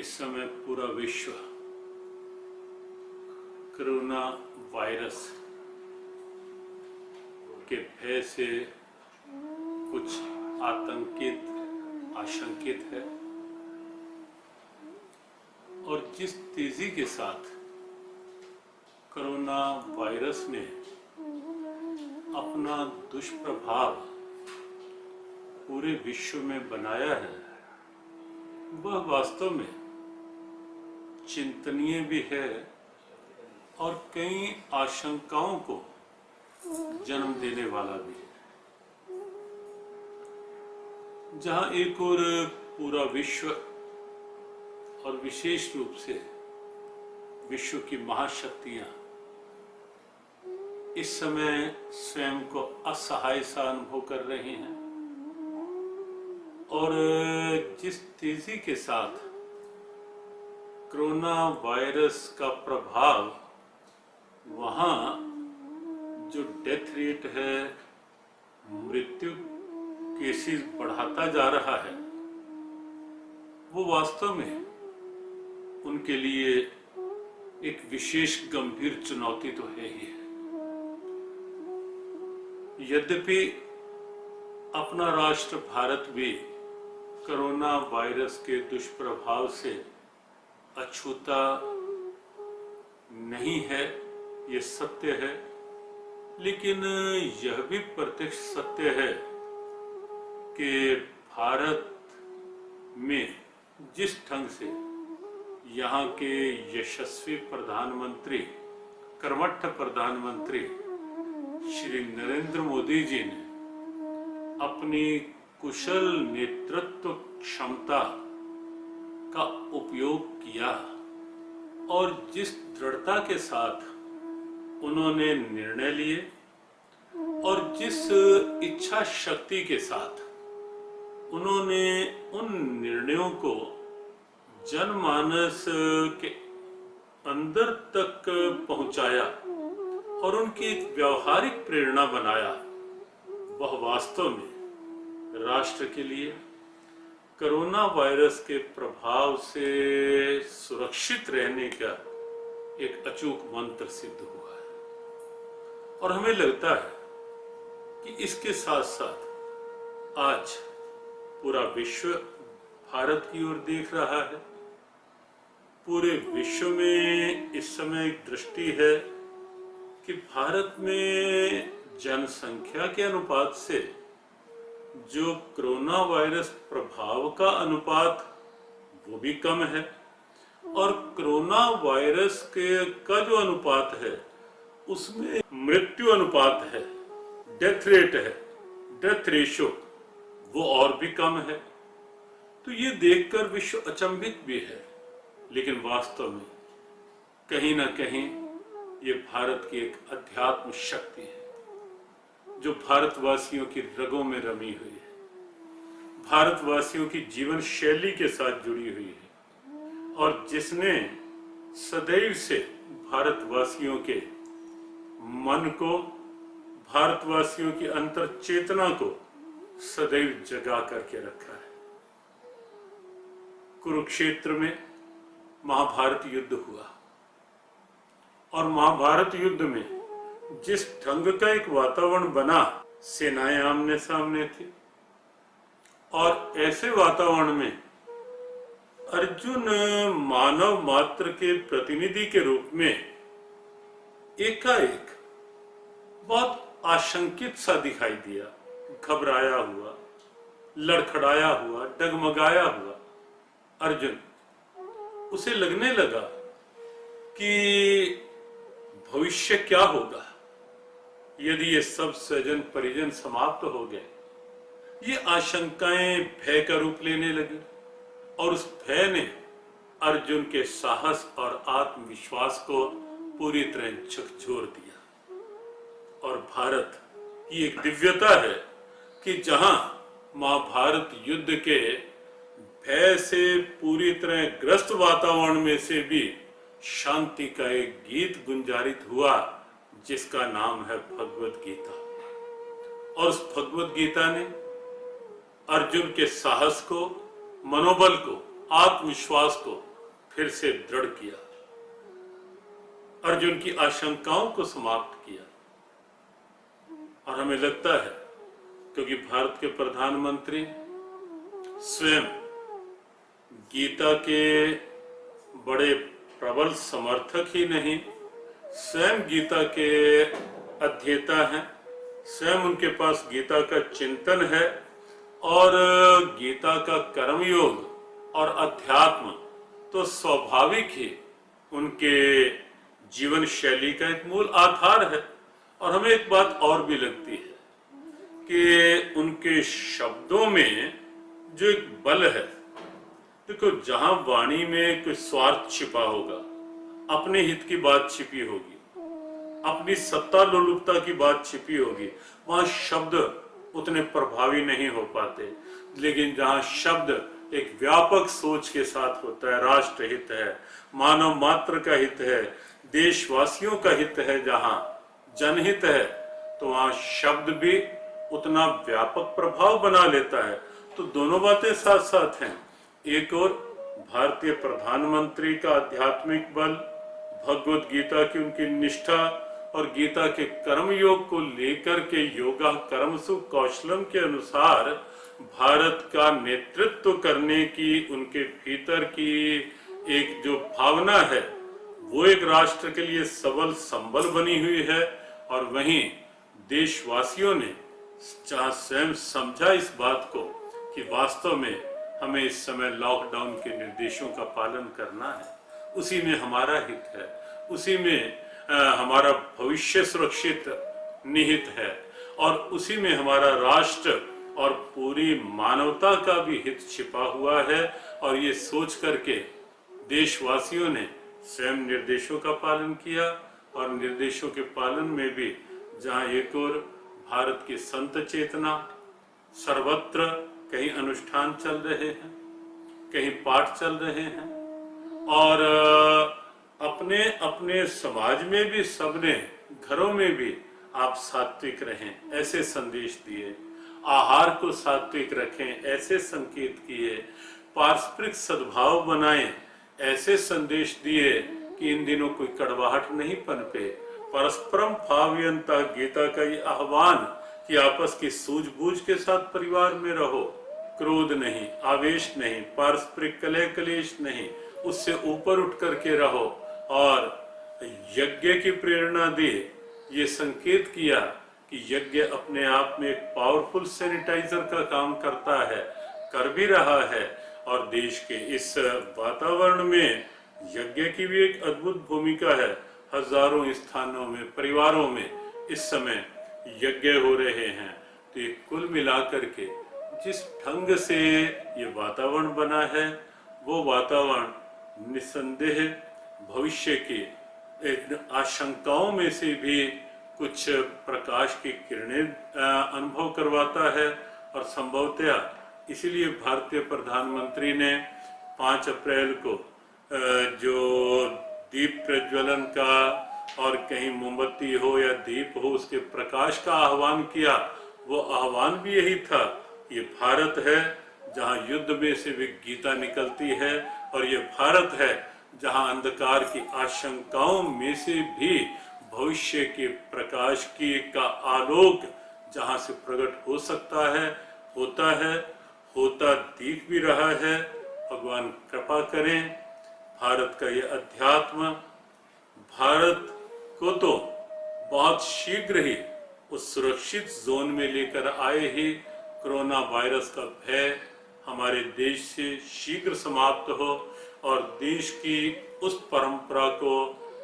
इस समय पूरा विश्व कोरोना वायरस के भय से कुछ आशंकित है और जिस तेजी के साथ कोरोना वायरस ने अपना दुष्प्रभाव पूरे विश्व में बनाया है, वह वास्तव में चिंतनीय भी है और कई आशंकाओं को जन्म देने वाला भी है। जहां एक ओर पूरा विश्व और विशेष रूप से विश्व की महाशक्तियां इस समय स्वयं को असहाय सा अनुभव कर रही हैं और जिस तेजी के साथ कोरोना वायरस का प्रभाव वहां जो डेथ रेट है, मृत्यु केसेस बढ़ाता जा रहा है, वो वास्तव में उनके लिए एक विशेष गंभीर चुनौती तो है ही है। यद्यपि अपना राष्ट्र भारत भी कोरोना वायरस के दुष्प्रभाव से अछूता नहीं है, ये सत्य है, लेकिन यह भी प्रत्यक्ष सत्य है कि भारत में जिस ढंग से यहाँ के यशस्वी प्रधानमंत्री, कर्मठ प्रधानमंत्री श्री नरेंद्र मोदी जी ने अपनी कुशल नेतृत्व क्षमता का उपयोग किया और जिस दृढ़ता के साथ उन्होंने निर्णय लिए और जिस इच्छा शक्ति के साथ उन्होंने उन निर्णयों को जनमानस के अंदर तक पहुंचाया और उनकी एक व्यावहारिक प्रेरणा बनाया, वह वास्तव में राष्ट्र के लिए कोरोना वायरस के प्रभाव से सुरक्षित रहने का एक अचूक मंत्र सिद्ध हुआ है। और हमें लगता है कि इसके साथ साथ आज पूरा विश्व भारत की ओर देख रहा है। पूरे विश्व में इस समय एक दृष्टि है कि भारत में जनसंख्या के अनुपात से जो कोरोना वायरस प्रभाव का अनुपात वो भी कम है और कोरोना वायरस का जो अनुपात है उसमें मृत्यु अनुपात है, डेथ रेट है, डेथ रेशो वो और भी कम है। तो ये देखकर विश्व अचंभित भी है, लेकिन वास्तव में कहीं ना कहीं ये भारत की एक अध्यात्म शक्ति है जो भारतवासियों की रगों में रमी हुई है, भारतवासियों की जीवन शैली के साथ जुड़ी हुई है और जिसने सदैव से भारतवासियों के मन को, भारतवासियों की अंतर चेतना को सदैव जगा करके रखा है। कुरुक्षेत्र में महाभारत युद्ध हुआ और महाभारत युद्ध में जिस ढंग का एक वातावरण बना, सेनाएं आमने सामने थी और ऐसे वातावरण में अर्जुन मानव मात्र के प्रतिनिधि के रूप में एकाएक बहुत आशंकित सा दिखाई दिया, घबराया हुआ, लड़खड़ाया हुआ, डगमगाया हुआ। अर्जुन, उसे लगने लगा कि भविष्य क्या होगा यदि ये सब स्वजन परिजन समाप्त हो गए। ये आशंकाएं भय का रूप लेने लगी और उस भय ने अर्जुन के साहस और आत्मविश्वास को पूरी तरह झकझोर दिया। और भारत की एक दिव्यता है कि जहां महाभारत युद्ध के भय से पूरी तरह ग्रस्त वातावरण में से भी शांति का एक गीत गुंजारित हुआ जिसका नाम है भगवत गीता। और उस भगवत गीता ने अर्जुन के साहस को, मनोबल को, आत्मविश्वास को फिर से दृढ़ किया, अर्जुन की आशंकाओं को समाप्त किया। और हमें लगता है क्योंकि भारत के प्रधानमंत्री स्वयं गीता के बड़े प्रबल समर्थक ही नहीं, स्वयं गीता के अध्येता हैं, स्वयं उनके पास गीता का चिंतन है और गीता का कर्मयोग और अध्यात्म तो स्वाभाविक ही उनके जीवन शैली का एक मूल आधार है। और हमें एक बात और भी लगती है कि उनके शब्दों में जो एक बल है, देखो जहां वाणी में कोई स्वार्थ छिपा होगा, अपने हित की बात छिपी होगी, अपनी सत्ता लोलुपता की बात छिपी होगी, वहां शब्द उतने प्रभावी नहीं हो पाते। लेकिन जहां शब्द एक व्यापक सोच के साथ होता है, राष्ट्र हित है, मानव मात्र का हित है, देशवासियों का हित है, जहां जनहित है, तो वहां शब्द भी उतना व्यापक प्रभाव बना लेता है। तो दोनों बातें साथ साथ हैं। एक और भारतीय प्रधानमंत्री का आध्यात्मिक बल, भगवत गीता की उनकी निष्ठा और गीता के कर्म योग को लेकर के योगा कर्मसु कौशलम के अनुसार भारत का नेतृत्व करने की उनके भीतर की एक जो भावना है, वो एक राष्ट्र के लिए सबल संबल बनी हुई है। और वहीं देशवासियों ने जहां स्वयं समझा इस बात को कि वास्तव में हमें इस समय लॉकडाउन के निर्देशों का पालन करना है, उसी में हमारा हित है, उसी में हमारा भविष्य सुरक्षित निहित है और उसी में हमारा राष्ट्र और पूरी मानवता का भी हित छिपा हुआ है। और ये सोच करके देशवासियों ने स्वयं निर्देशों का पालन किया और निर्देशों के पालन में भी जहां एक और भारत की संत चेतना, सर्वत्र कहीं अनुष्ठान चल रहे हैं, कहीं पाठ चल रहे हैं और अपने अपने समाज में भी सबने, घरों में भी आप सात्विक रहें ऐसे संदेश दिए, आहार को सात्विक रखें ऐसे संकेत किए, पारस्परिक सद्भाव बनाएं ऐसे संदेश दिए कि इन दिनों कोई कड़वाहट नहीं पनपे। परस्परम भावयंता गीता का ये आह्वान कि आपस की सूझबूझ के साथ परिवार में रहो, क्रोध नहीं, आवेश नहीं, पारस्परिक कलह कलेश नहीं, उससे ऊपर उठ करके रहो। और यज्ञ की प्रेरणा दी, ये संकेत किया कि यज्ञ अपने आप में एक पावरफुल सैनिटाइजर का काम करता है, कर भी रहा है। और देश के इस वातावरण में यज्ञ की भी एक अद्भुत भूमिका है। हजारों स्थानों में, परिवारों में इस समय यज्ञ हो रहे हैं। तो ये कुल मिलाकर के जिस ढंग से ये वातावरण बना है, वो वातावरण निस्संदेह भविष्य की आशंकाओं में से भी कुछ प्रकाश की किरणें अनुभव करवाता है। और संभवतः इसीलिए भारतीय प्रधानमंत्री ने 5 अप्रैल को जो दीप प्रज्वलन का और कहीं मोमबत्ती हो या दीप हो उसके प्रकाश का आह्वान किया, वो आह्वान भी यही था। ये भारत है जहाँ युद्ध में से भी गीता निकलती है और ये भारत है जहाँ अंधकार की आशंकाओं में से भी भविष्य के प्रकाश की का आलोक जहाँ से प्रकट हो सकता है, होता दिख भी रहा है। भगवान कृपा करें, भारत का ये अध्यात्म भारत को तो बहुत शीघ्र ही उस सुरक्षित जोन में लेकर आए ही कोरोना वायरस का भय हमारे देश से शीघ्र समाप्त हो और देश की उस परंपरा को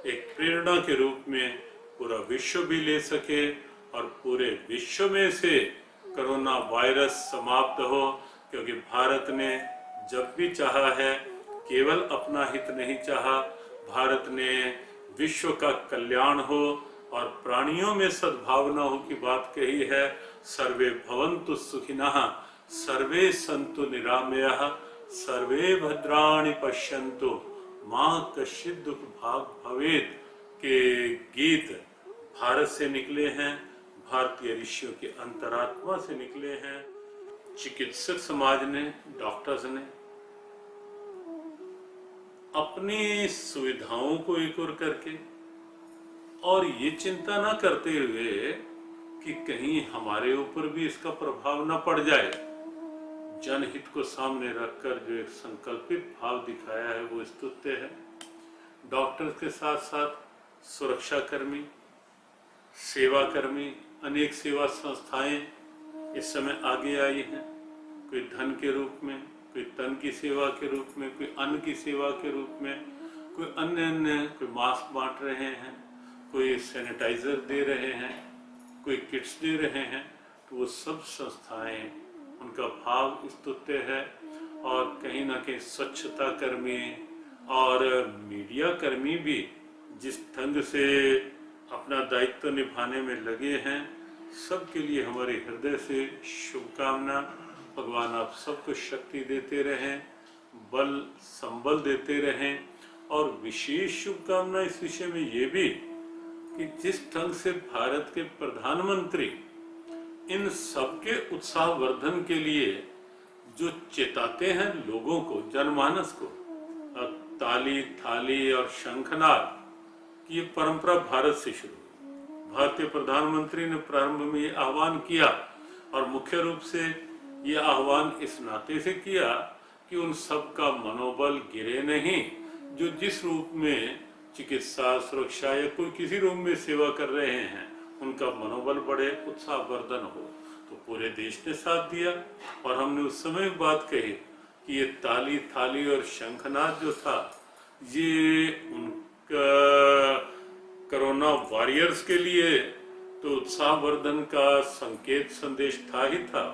एक प्रेरणा के रूप में पूरा विश्व भी ले सके और पूरे विश्व में से कोरोना वायरस समाप्त हो। क्योंकि भारत ने जब भी चाहा है केवल अपना हित नहीं चाहा, भारत ने विश्व का कल्याण हो और प्राणियों में सद्भावनाओं की बात कही है। सर्वे भवन्तु सुखिनः, सर्वे सन्तु निरामयाः, सर्वे भद्राणि पश्यन्तु मां कश्चित् दुख भाग भवेत् के गीत भारत से निकले हैं, भारतीय ऋषियों के अंतरात्मा से निकले हैं। चिकित्सक समाज ने, डॉक्टर्स ने अपनी सुविधाओं को एक ओर करके और ये चिंता ना करते हुए कि कहीं हमारे ऊपर भी इसका प्रभाव ना पड़ जाए, जनहित को सामने रखकर जो एक संकल्पित भाव दिखाया है वो स्तुत्य है। डॉक्टर्स के साथ साथ सुरक्षाकर्मी, सेवाकर्मी, अनेक सेवा संस्थाएं इस समय आगे आई हैं, कोई धन के रूप में, कोई तन की सेवा के रूप में, कोई अन्न की सेवा के रूप में, कोई अन्य कोई मास्क बांट रहे हैं, कोई सैनिटाइजर दे रहे हैं, कोई किट्स दे रहे हैं। तो वो सब संस्थाएं, उनका भाव स्तुत्य है। और कहीं ना कहीं स्वच्छता कर्मी और मीडिया कर्मी भी जिस ढंग से अपना दायित्व निभाने में लगे हैं, सबके लिए हमारे हृदय से शुभकामना। भगवान आप सबको शक्ति देते रहें, बल संबल देते रहें। और विशेष शुभकामना इस विषय में ये भी कि जिस ढंग से भारत के प्रधानमंत्री इन सबके उत्साहवर्धन के लिए जो चेताते हैं लोगों को, जनमानस को, ताली थाली और शंखनाद की ये परंपरा भारत से शुरू हुई। भारतीय प्रधानमंत्री ने प्रारंभ में ये आह्वान किया और मुख्य रूप से ये आह्वान इस नाते से किया कि उन सब का मनोबल गिरे नहीं, जो जिस रूप में चिकित्सा, सुरक्षा या कोई किसी रूप में सेवा कर रहे हैं, उनका मनोबल बढ़े, उत्साहवर्धन हो। तो पूरे देश ने साथ दिया और हमने उस समय बात कही कि ये ताली थाली और शंखनाद जो था, ये उनका कोरोना वॉरियर्स के लिए तो उत्साहवर्धन का संकेत संदेश था ही था,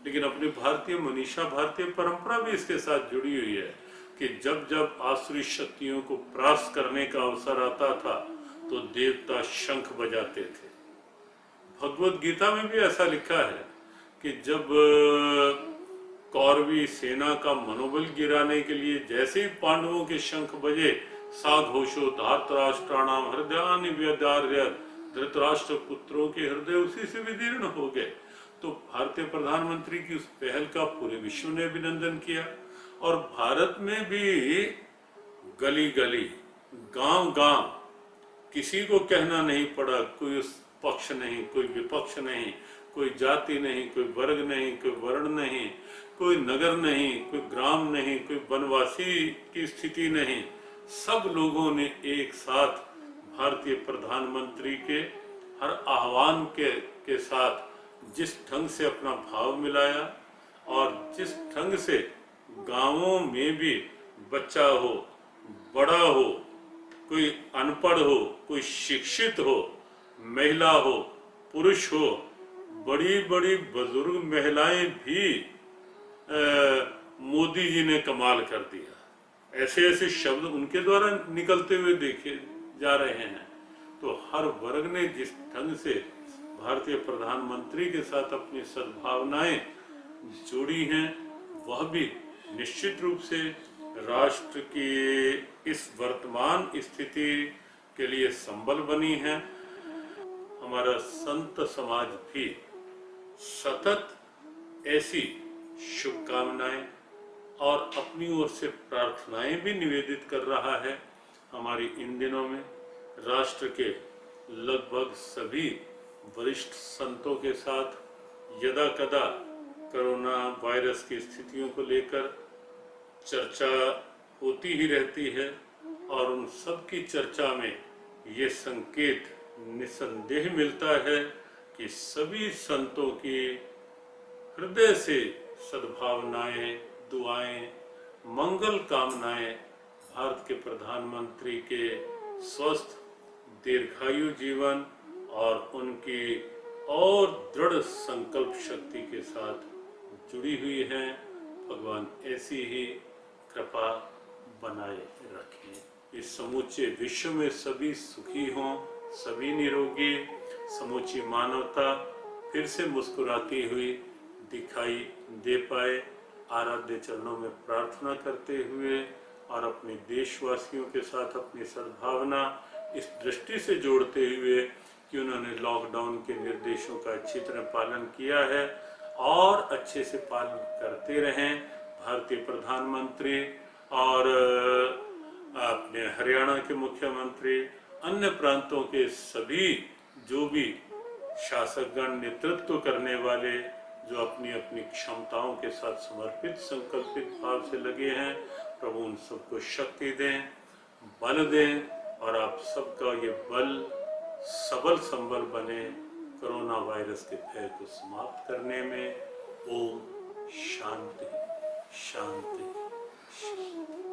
लेकिन अपनी भारतीय मनीषा, भारतीय परंपरा भी इसके साथ जुड़ी हुई है कि जब जब आसुरी शक्तियों को परास्त करने का अवसर आता था तो देवता शंख बजाते थे। भगवत गीता में भी ऐसा लिखा है कि जब कौरवी सेना का मनोबल गिराने के लिए जैसे ही पांडवों के शंख बजे, सा घोषो धार्तराष्ट्राणाम हृदयानि व्यदार्यत, धृतराष्ट्र पुत्रों के हृदय उसी से विदीर्ण हो गए। तो भारतीय प्रधानमंत्री की उस पहल का पूरे विश्व ने अभिनंदन किया। और भारत में भी गली गली, गांव गांव किसी को कहना नहीं पड़ा, कोई उस पक्ष नहीं, कोई विपक्ष नहीं, कोई जाति नहीं, कोई वर्ग नहीं, कोई वर्ण नहीं, कोई नगर नहीं, कोई ग्राम नहीं, कोई वनवासी की स्थिति नहीं। सब लोगों ने एक साथ भारतीय प्रधानमंत्री के हर आह्वान के साथ जिस ढंग से अपना भाव मिलाया और जिस ढंग से गांवों में भी बच्चा हो, बड़ा हो, कोई अनपढ़ हो, कोई शिक्षित हो, महिला हो, पुरुष हो, बड़ी बड़ी बुजुर्ग महिलाएं भी मोदी जी ने कमाल कर दिया। ऐसे ऐसे शब्द उनके द्वारा निकलते हुए देखे जा रहे हैं। तो हर वर्ग ने जिस ढंग से भारतीय प्रधानमंत्री के साथ अपनी सद्भावनाएं जोड़ी हैं, वह भी निश्चित रूप से राष्ट्र की इस वर्तमान स्थिति के लिए संबल बनी है। हमारा संत समाज भी सतत ऐसी शुभकामनाएं और अपनी ओर से प्रार्थनाएं भी निवेदित कर रहा है। हमारी इन दिनों में राष्ट्र के लगभग सभी वरिष्ठ संतों के साथ यदा कदा कोरोना वायरस की स्थितियों को लेकर चर्चा होती ही रहती है और उन सब की चर्चा में ये संकेत निसंदेह मिलता है कि सभी संतों की हृदय से सद्भावनाएं, दुआएं, मंगल कामनाएं भारत के प्रधानमंत्री के स्वस्थ दीर्घायु जीवन और उनकी और दृढ़ संकल्प शक्ति के साथ जुड़ी हुई हैं। भगवान ऐसी ही कृपा बनाए रखें। इस समूचे विश्व में सभी सुखी हों, सभी निरोगी, समूची मानवता फिर से मुस्कुराती हुई दिखाई दे पाए। आराध्य चरणों में प्रार्थना करते हुए और अपने देशवासियों के साथ अपनी सद्भावना इस दृष्टि से जोड़ते हुए कि उन्होंने लॉकडाउन के निर्देशों का अच्छी तरह पालन किया है और अच्छे से पालन करते रहें। भारतीय प्रधानमंत्री और आपने हरियाणा के मुख्यमंत्री, अन्य प्रांतों के सभी जो भी शासकगण, नेतृत्व करने वाले जो अपनी अपनी क्षमताओं के साथ समर्पित संकल्पित भाव से लगे हैं, प्रभु उन सबको शक्ति दें, बल दें और आप सबका ये बल सबल संबल बने कोरोना वायरस के भय को समाप्त करने में। ओम शांति शांति शांति।